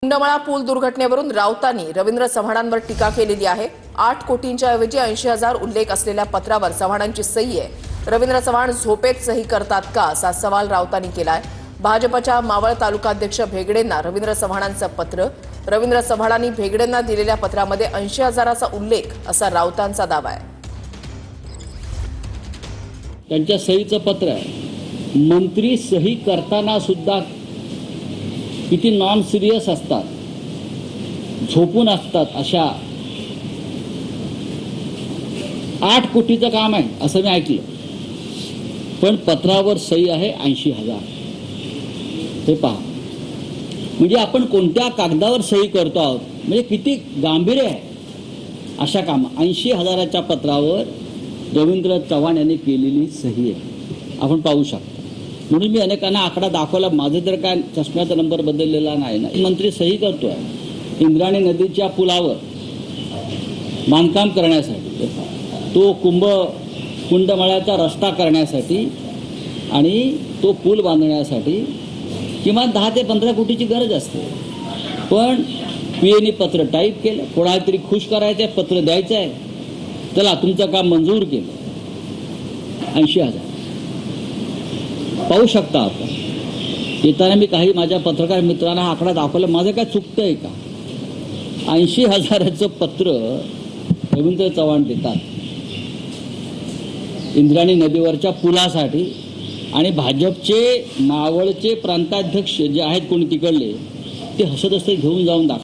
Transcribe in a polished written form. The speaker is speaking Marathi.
कुंडमाळा पूल दुर्घटनेवरून राऊतांनी रवींद्र चव्हाणांवर टीका केलेली आहे। 8 कोटींच्या ऐवजी 80,000 उल्लेख असलेल्या पत्रावर चव्हाणांची सही आहे। रवींद्र चव्हाण झोपेत सही करतात का असा सवाल राऊतांनी केलाय। भाजपच्या मावळ तालुकाध्यक्ष भेगडेंना रवींद्र चव्हाणांचं पत्र। रवींद्र चव्हाणांनी भेगडेंना दिलेल्या पत्रामध्ये 80,000चा उल्लेख असा राऊतांचा दावा आहे। त्यांच्या सहीचं पत्र आहे। मंत्री सही करताना सुद्धा किती नॉन सिरियस असतात, झोपून असतात। अशा 8 कोटीचं काम आहे असं मी ऐकलं, पण पत्रावर सही आहे 80,000। हे पहा, म्हणजे आपण कोणत्या कागदावर सही करतो आहोत, म्हणजे किती गांभीर्य आहे अशा काम। 80,000च्या पत्रावर रवींद्र चव्हाण यांनी केलेली सही आहे, आपण पाहू शकतो। म्हणून मी अनेकांना आकडा दाखवला। माझं तर काय चष्म्याचा नंबर बदललेला नाही ना। मंत्री सही करतोय इंद्रायणी नदीच्या पुलावर बांधकाम करण्यासाठी, तो कुंडमाळ्याचा रस्ता करण्यासाठी आणि तो पूल बांधण्यासाठी किमान 10 ते 15 कोटीची गरज असते। पण पीएनी पत्र टाईप केलं, कोणाला तरी खुश करायचं आहे, पत्र द्यायचं आहे, चला तुमचं काम मंजूर केलं। 80,000 पाहू शकता आपण। येताना मी काही माझ्या पत्रकार मित्रांना हा आकडा दाखवला, माझं काय चुकतंय का? 80,000चं पत्र रवींद्र चव्हाण देतात इंद्रायणी नदीवरच्या पुलासाठी, आणि भाजपचे मावळचे प्रांताध्यक्ष जे आहेत कोणी तिकडले, ते हसत घेऊन जाऊन दाखवतात।